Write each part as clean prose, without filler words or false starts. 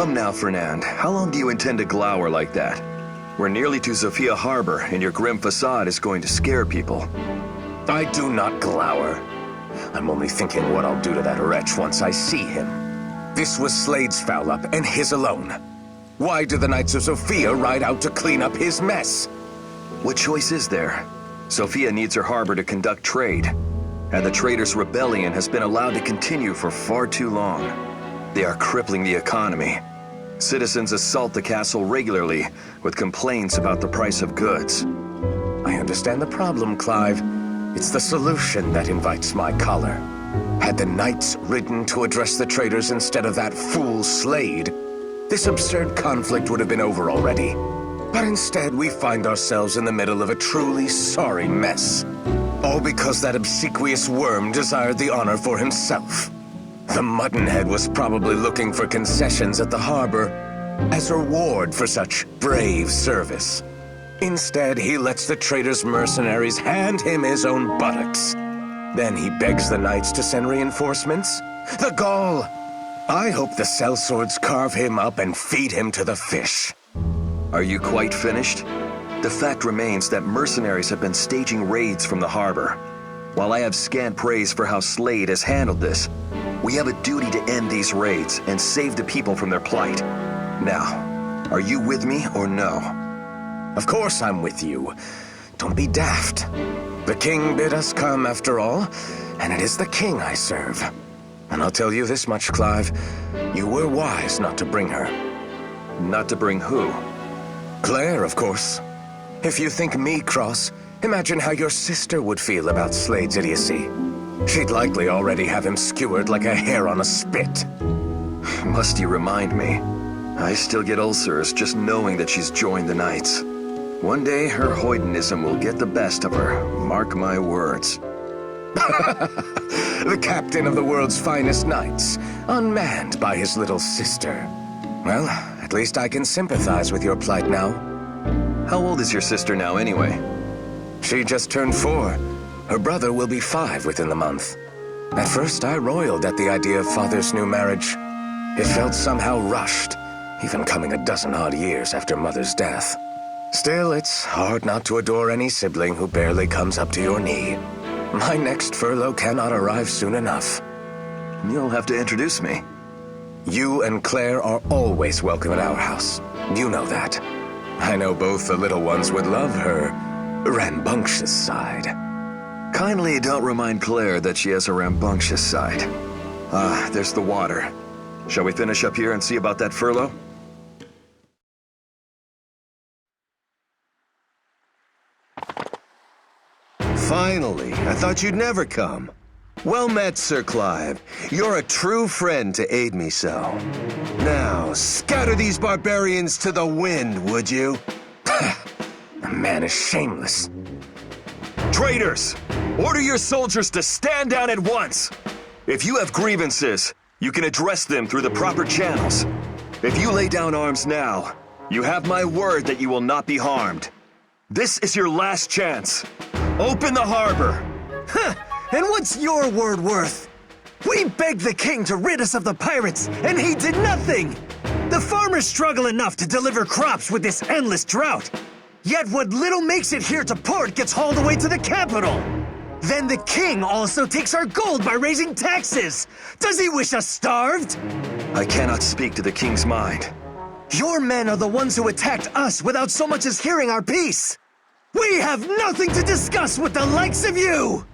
Come now, Fernand. How long do you intend to glower like that? We're nearly to Zofia Harbor, and your grim facade is going to scare people. I do not glower. I'm only thinking what I'll do to that wretch once I see him. This was Slade's foul-up, and his alone. Why do the Knights of Zofia ride out to clean up his mess? What choice is there? Zofia needs her harbor to conduct trade, and the traders' rebellion has been allowed to continue for far too long. They are crippling the economy. Citizens assault the castle regularly with complaints about the price of goods. I understand the problem, Clive. It's the solution that invites my choler. Had the knights ridden to address the traders instead of that fool Slade, this absurd conflict would have been over already. But instead, we find ourselves in the middle of a truly sorry mess. All because that obsequious worm desired the honor for himself. The muttonhead was probably looking for concessions at the harbor as a reward for such brave service. Instead, he lets the trader's mercenaries hand him his own buttocks. Then he begs the knights to send reinforcements. The gall! I hope the sellswords carve him up and feed him to the fish. Are you quite finished? The fact remains that mercenaries have been staging raids from the harbor. While I have scant praise for how Slade has handled this, we have a duty to end these raids and save the people from their plight. Now, are you with me or no? Of course I'm with you. Don't be daft. The king bid us come after all, and it is the king I serve. And I'll tell you this much, Clive. You were wise not to bring her. Not to bring who? Claire, of course. If you think me cross, imagine how your sister would feel about Slade's idiocy. She'd likely already have him skewered like a hare on a spit. Must you remind me? I still get ulcers just knowing that she's joined the Knights. One day, her hoydenism will get the best of her. Mark my words. The captain of the world's finest knights, unmanned by his little sister. Well, at least I can sympathize with your plight now. How old is your sister now, anyway? She just turned 4. Her brother will be 5 within the month. At first, I roiled at the idea of father's new marriage. It felt somehow rushed, even coming a dozen odd years after mother's death. Still, it's hard not to adore any sibling who barely comes up to your knee. My next furlough cannot arrive soon enough. You'll have to introduce me. You and Claire are always welcome at our house. You know that. I know both the little ones would love her rambunctious side. Kindly don't remind Claire that she has a rambunctious side. Ah, there's the water. Shall we finish up here and see about that furlough? Finally, I thought you'd never come. Well met, Sir Clive. You're a true friend to aid me so. Now, scatter these barbarians to the wind, would you? The man is shameless. Traitors! Order your soldiers to stand down at once! If you have grievances, you can address them through the proper channels. If you lay down arms now, you have my word that you will not be harmed. This is your last chance. Open the harbor! Huh! And what's your word worth? We begged the king to rid us of the pirates, and he did nothing! The farmers struggle enough to deliver crops with this endless drought. Yet what little makes it here to port gets hauled away to the capital. Then the king also takes our gold by raising taxes. Does he wish us starved? I cannot speak to the king's mind. Your men are the ones who attacked us without so much as hearing our peace. We have nothing to discuss with the likes of you!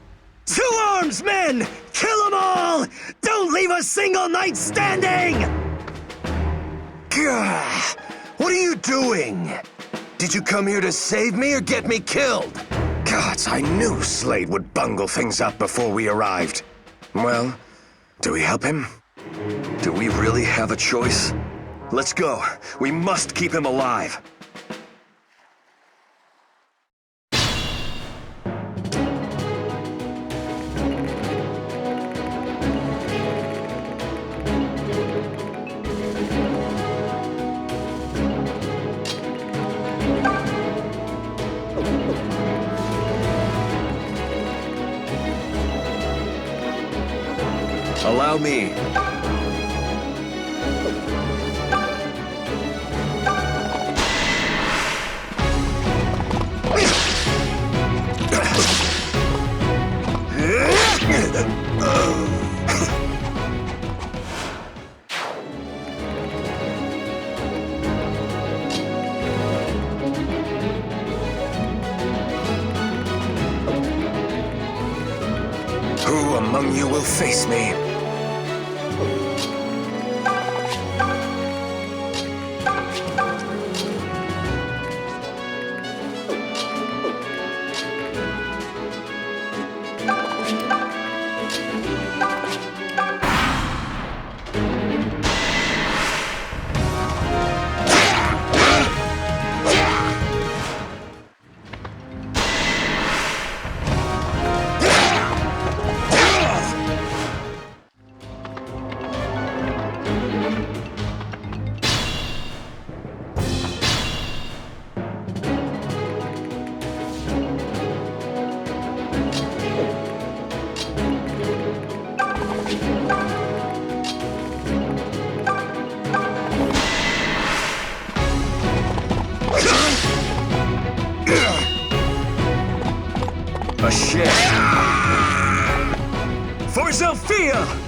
To arms, men! Kill them all! Don't leave a single knight standing! Gah! What are you doing? Did you come here to save me or get me killed? Gods, I knew Slade would bungle things up before we arrived. Well, do we help him? Do we really have a choice? Let's go. We must keep him alive. Allow me. will face me. A shit. For Zofia!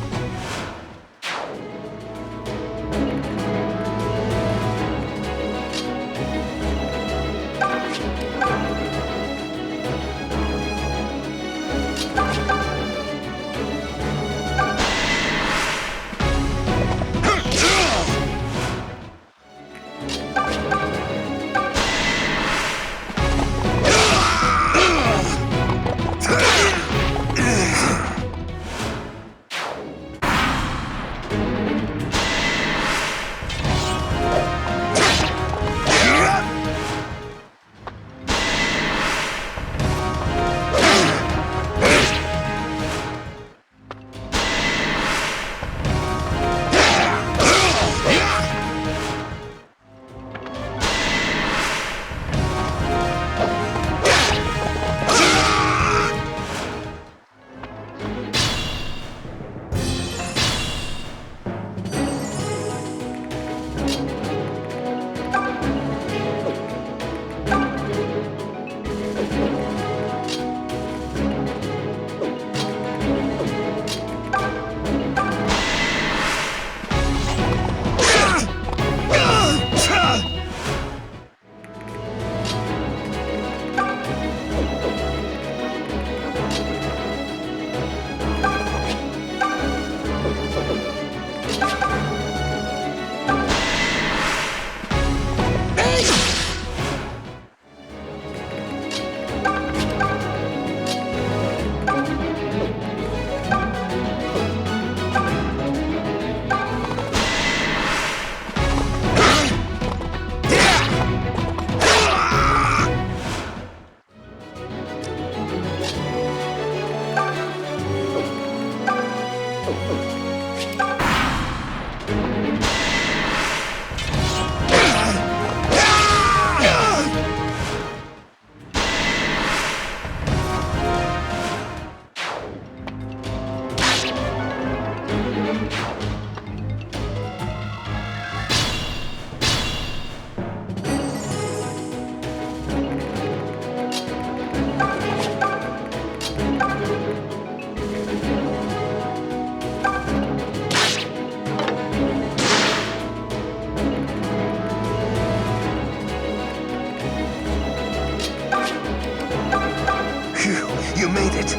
You made it.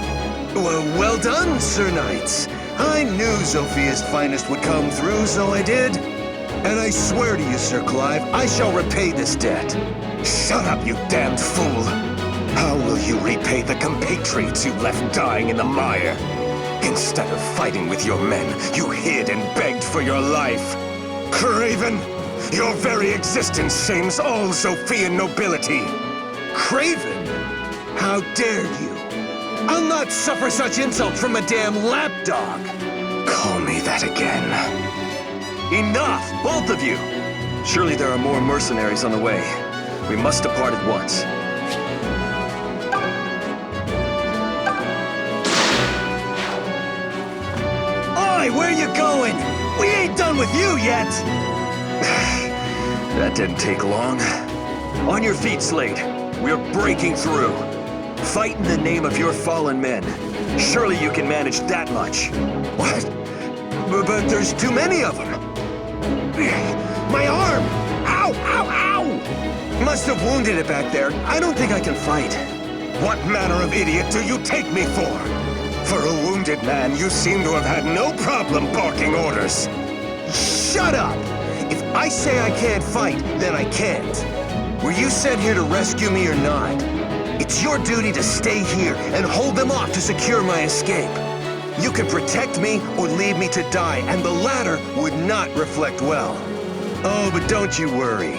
Well done, Sir Knights. I knew Zofia's finest would come through, so I did. And I swear to you, Sir Clive, I shall repay this debt. Shut up, you damned fool! How will you repay the compatriots you left dying in the mire? Instead of fighting with your men, you hid and begged for your life. Craven! Your very existence shames all Zofian nobility! Craven? How dare you? I'll not suffer such insult from a damn lapdog! Call me that again. Enough, both of you! Surely there are more mercenaries on the way. We must depart at once. Oi, where you going? We ain't done with you yet! That didn't take long. On your feet, Slade. We're breaking through. Fight in the name of your fallen men. Surely you can manage that much. What? But there's too many of them. My arm! Ow, ow, ow! Must have wounded it back there. I don't think I can fight. What manner of idiot do you take me for? For a wounded man, you seem to have had no problem barking orders. Shut up! If I say I can't fight, then I can't. Were you sent here to rescue me or not? It's your duty to stay here and hold them off to secure my escape. You could protect me or leave me to die, and the latter would not reflect well. Oh, but don't you worry.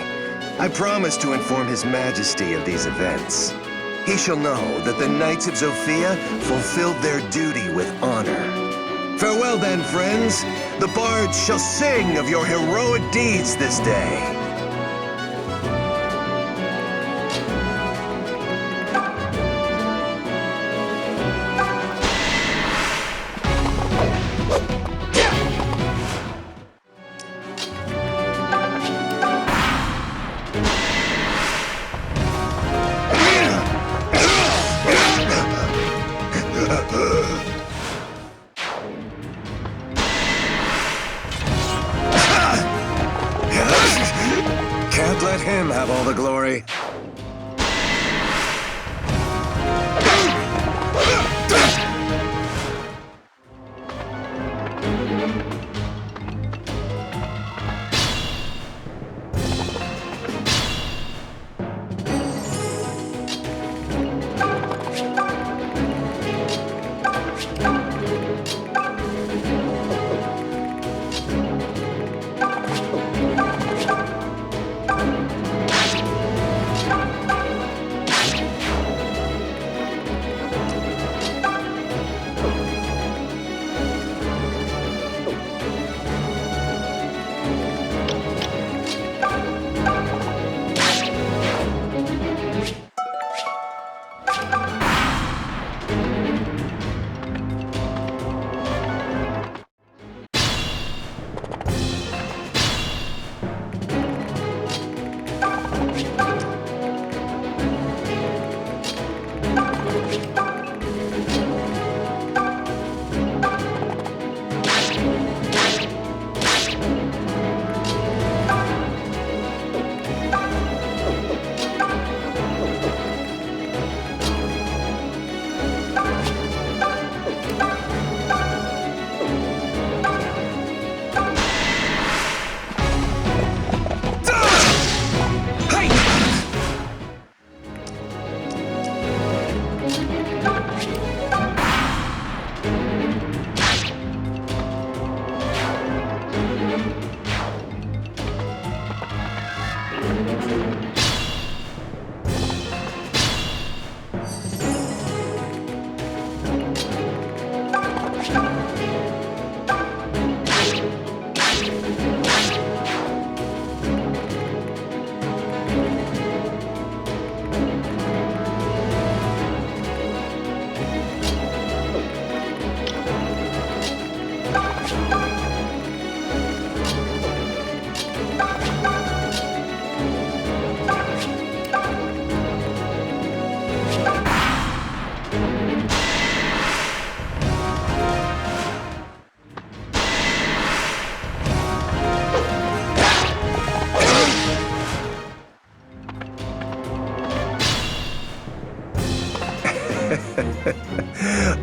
I promise to inform His Majesty of these events. He shall know that the Knights of Zofia fulfilled their duty with honor. Farewell then, friends. The bards shall sing of your heroic deeds this day. Can't let him have all the glory.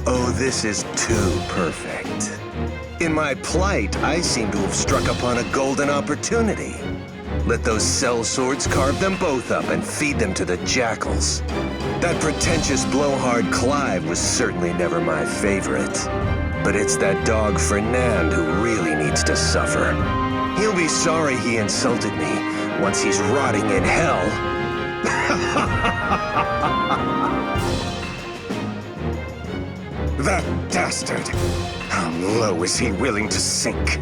Oh, this is too perfect. In my plight, I seem to have struck upon a golden opportunity. Let those sellswords carve them both up and feed them to the jackals. That pretentious blowhard Clive was certainly never my favorite. But it's that dog Fernand who really needs to suffer. He'll be sorry he insulted me once he's rotting in hell. That dastard! How low is he willing to sink?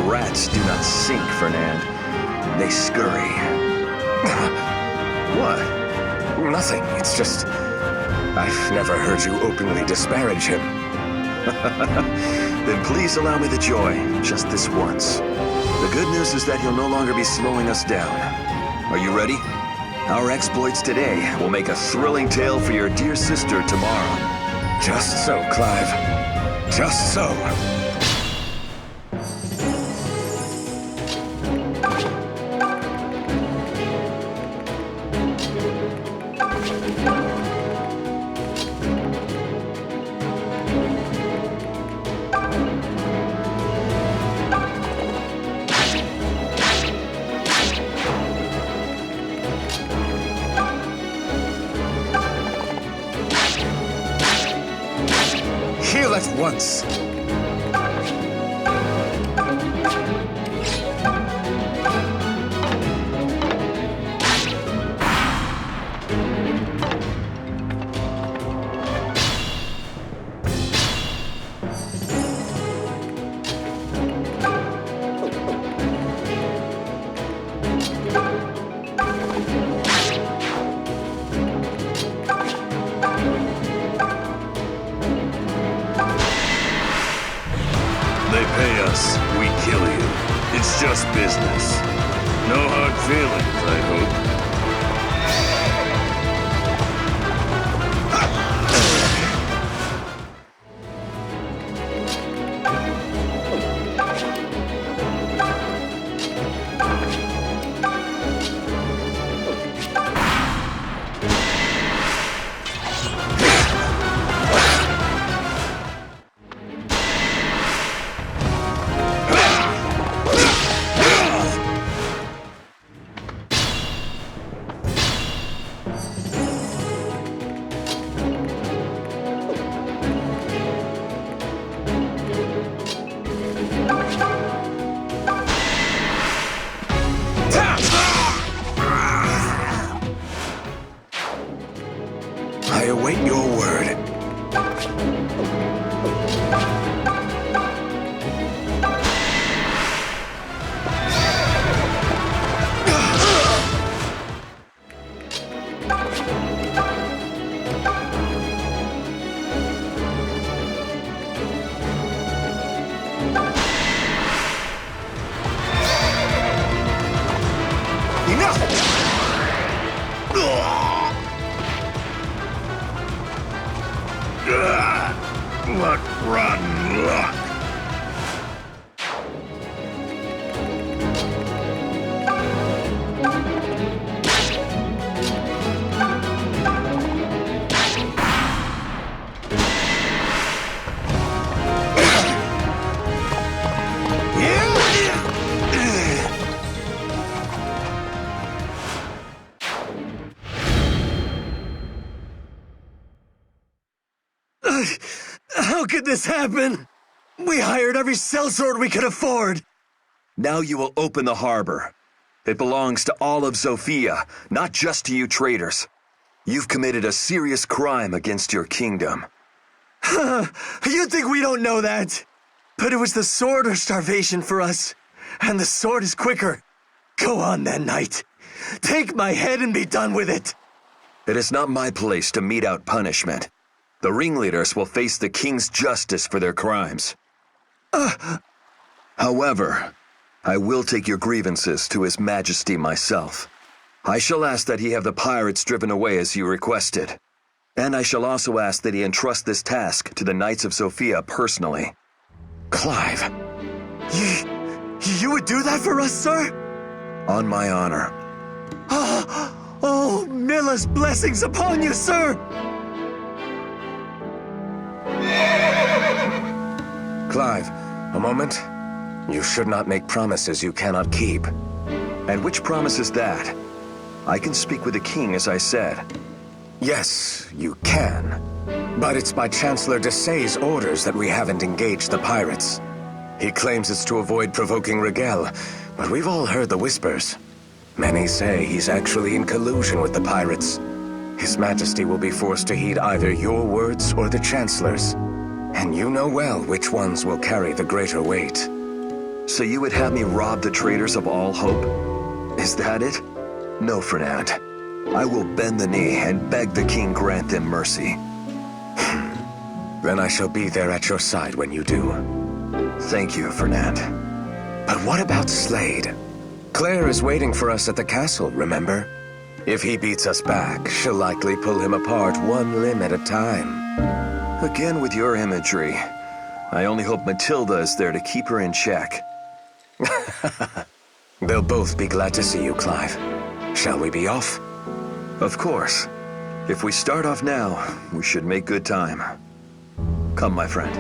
Rats do not sink, Fernand. They scurry. What? Nothing. It's just... I've never heard you openly disparage him. Then please allow me the joy, just this once. The good news is that he'll no longer be slowing us down. Are you ready? Our exploits today will make a thrilling tale for your dear sister tomorrow. Just so, Clive. Just so. once. They pay us, we kill you. It's just business. No hard feelings, I hope. I await your word. What rotten luck. How could this happen? We hired every sellsword we could afford. Now you will open the harbor. It belongs to all of Zofia, not just to you traitors. You've committed a serious crime against your kingdom. You think we don't know that? But it was the sword or starvation for us. And the sword is quicker. Go on then, knight. Take my head and be done with it. It is not my place to mete out punishment. The ringleaders will face the king's justice for their crimes. However, I will take your grievances to His Majesty myself. I shall ask that he have the pirates driven away as you requested. And I shall also ask that he entrust this task to the Knights of Zofia personally. Clive, You would do that for us, sir? On my honor. Oh, Milla's blessings upon you, sir! Clive, a moment. You should not make promises you cannot keep. And which promise is that? I can speak with the king, as I said. Yes, you can. But it's by Chancellor Desay's orders that we haven't engaged the pirates. He claims it's to avoid provoking Rigel, but we've all heard the whispers. Many say he's actually in collusion with the pirates. His Majesty will be forced to heed either your words or the Chancellor's. And you know well which ones will carry the greater weight. So you would have me rob the traitors of all hope? Is that it? No, Fernand. I will bend the knee and beg the king grant them mercy. Then I shall be there at your side when you do. Thank you, Fernand. But what about Slade? Claire is waiting for us at the castle, remember? If he beats us back, she'll likely pull him apart one limb at a time. Again with your imagery. I only hope Matilda is there to keep her in check. They'll both be glad to see you, Clive. Shall we be off? Of course. If we start off now, we should make good time. Come, my friend.